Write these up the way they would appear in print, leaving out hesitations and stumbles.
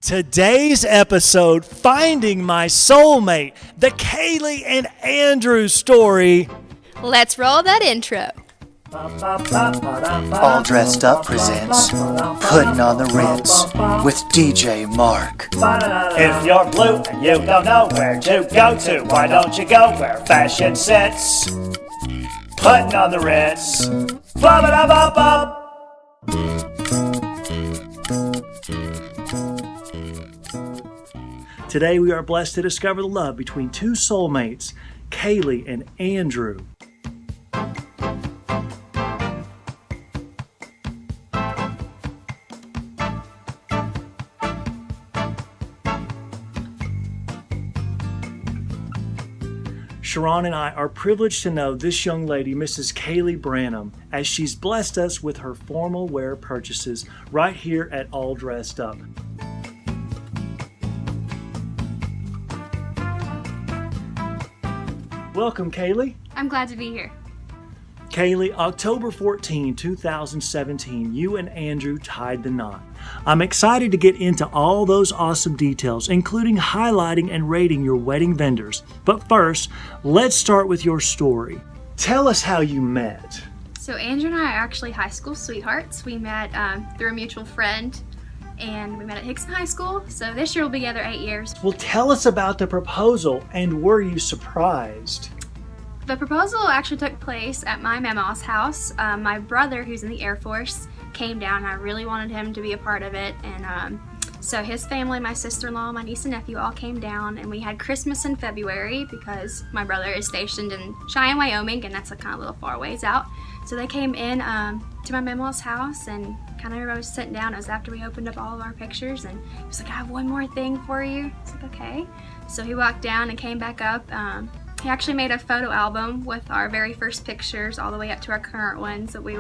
Today's episode, Finding My Soulmate, the Kaleigh and Andrew story. Let's roll that intro. All Dressed Up presents Putting on the Ritz with DJ Mark. If you're blue and you don't know where to go to, why don't you go where fashion sits? Putting on the Ritz. Blah, blah, blah, blah. Today we are blessed to discover the love between two soulmates, Kaleigh and Andrew. Cheron and I are privileged to know this young lady, Mrs. Kaleigh Branham, as she's blessed us with her formal wear purchases right here at All Dressed Up. Welcome, Kaleigh. I'm glad to be here. Kaleigh, October 14, 2017, you and Andrew tied the knot. I'm excited to get into all those awesome details, including highlighting and rating your wedding vendors. But first, let's start with your story. Tell us how you met. So Andrew and I are actually high school sweethearts. We met through a mutual friend, and we met at Hixson High School. So this year we'll be together 8 years. Well, tell us about the proposal, and were you surprised? The proposal actually took place at my mama's house. My brother, who's in the Air Force, came down, and I really wanted him to be a part of it. And so his family, my sister-in-law, my niece and nephew all came down, and we had Christmas in February because my brother is stationed in Cheyenne, Wyoming, and that's a kind of little far ways out. So they came in to my mama's house, and kind of everybody was sitting down. It was after we opened up all of our pictures, and he was like, I have one more thing for you. I was like, okay. So he walked down and came back up. He actually made a photo album with our very first pictures all the way up to our current ones that we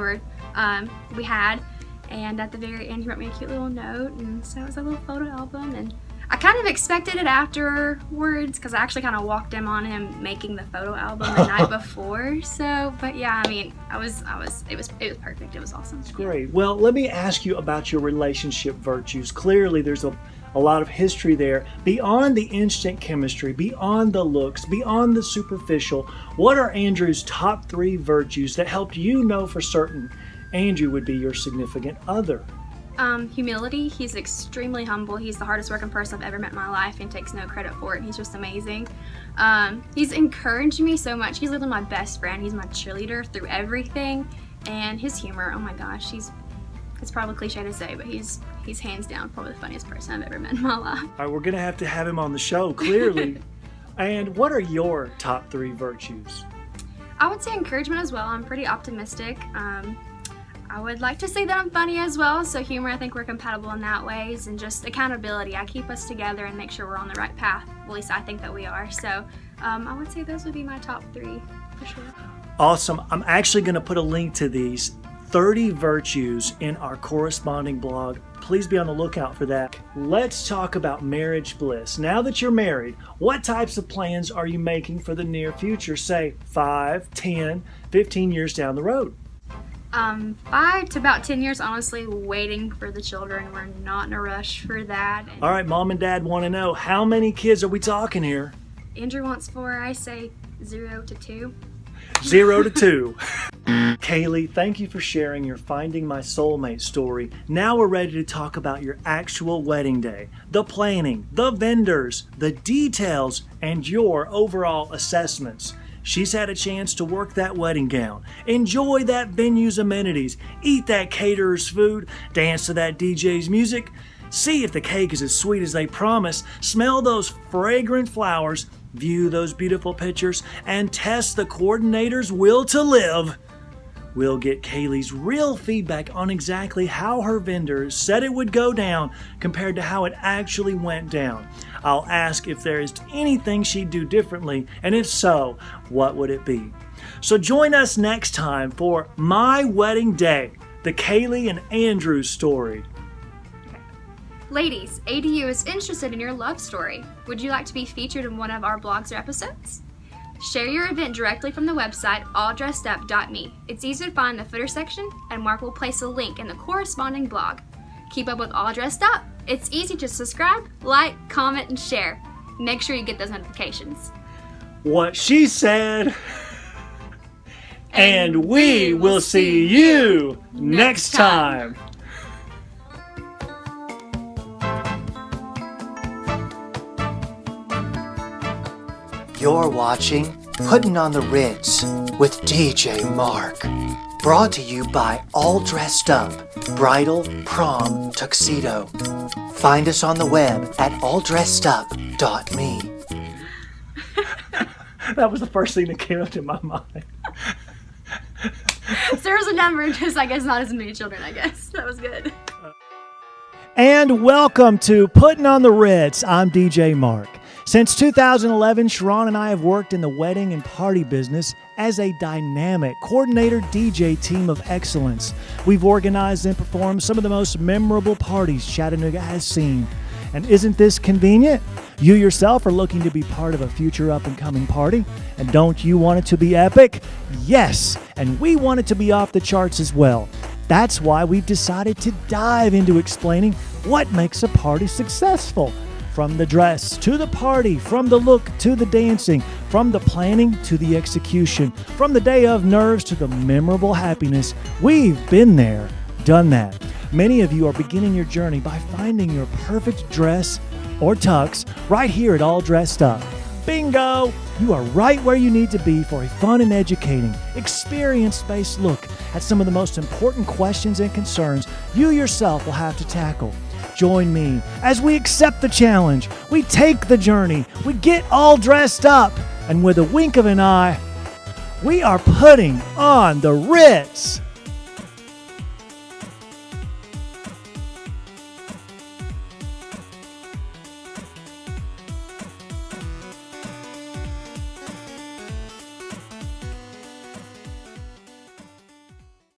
had. And at the very end, he wrote me a cute little note, and so it was a little photo album. And I kind of expected it afterwards because I actually kind of walked in on him making the photo album the night before. So, but yeah, I mean, it was perfect. It was awesome. That's great. Well, let me ask you about your relationship virtues. Clearly, there's a lot of history there. Beyond the instant chemistry, beyond the looks, beyond the superficial, what are Andrew's top 3 virtues that helped you know for certain Andrew would be your significant other? Humility. He's extremely humble. He's the hardest working person I've ever met in my life and takes no credit for it. He's just amazing. He's encouraged me so much. He's literally my best friend. He's my cheerleader through everything. And his humor, oh my gosh, it's probably cliche to say, but he's hands down probably the funniest person I've ever met in my life. All right, we're going to have him on the show, clearly. And what are your top 3 virtues? I would say encouragement as well. I'm pretty optimistic. I would like to say that I'm funny as well, so humor, I think we're compatible in that ways, and just accountability. I keep us together and make sure we're on the right path. At least I think that we are. So I would say those would be my top 3 for sure. Awesome. I'm actually going to put a link to these 30 virtues in our corresponding blog. Please be on the lookout for that. Let's talk about marriage bliss. Now that you're married, what types of plans are you making for the near future, say 5, 10, 15 years down the road? 5 to about 10 years, honestly, waiting for the children. We're not in a rush for that. And all right, Mom and Dad want to know, how many kids are we talking here? Andrew wants 4, I say 0 to 2. 0 to 2. Kaleigh, thank you for sharing your Finding My Soulmate story. Now we're ready to talk about your actual wedding day, the planning, the vendors, the details, and your overall assessments. She's had a chance to work that wedding gown, enjoy that venue's amenities, eat that caterer's food, dance to that DJ's music, see if the cake is as sweet as they promise, smell those fragrant flowers, view those beautiful pictures, and test the coordinator's will to live. We'll get Kaleigh's real feedback on exactly how her vendors said it would go down compared to how it actually went down. I'll ask if there is anything she'd do differently, and if so, what would it be? So join us next time for My Wedding Day, the Kaleigh and Andrew story. Ladies, ADU is interested in your love story. Would you like to be featured in one of our blogs or episodes? Share your event directly from the website alldressedup.me. It's easy to find the footer section, and Mark will place a link in the corresponding blog. Keep up with All Dressed Up. It's easy to subscribe, like, comment, and share. Make sure you get those notifications. What she said. And we will see you next time. You're watching Putting on the Ritz with DJ Mark. Brought to you by All Dressed Up, Bridal, Prom, Tuxedo. Find us on the web at alldressedup.me. That was the first thing that came up to my mind. There's a number, just I guess not as many children, I guess. That was good. And welcome to Putting on the Ritz. I'm DJ Mark. Since 2011, Cheron and I have worked in the wedding and party business as a dynamic coordinator DJ team of excellence. We've organized and performed some of the most memorable parties Chattanooga has seen. And isn't this convenient? You yourself are looking to be part of a future up-and-coming party. And don't you want it to be epic? Yes, and we want it to be off the charts as well. That's why we've decided to dive into explaining what makes a party successful. From the dress to the party, from the look to the dancing, from the planning to the execution, from the day of nerves to the memorable happiness, we've been there, done that. Many of you are beginning your journey by finding your perfect dress or tux right here at All Dressed Up. Bingo! You are right where you need to be for a fun and educating, experience-based look at some of the most important questions and concerns you yourself will have to tackle. Join me as we accept the challenge, we take the journey, we get all dressed up, and with a wink of an eye, we are putting on the Ritz.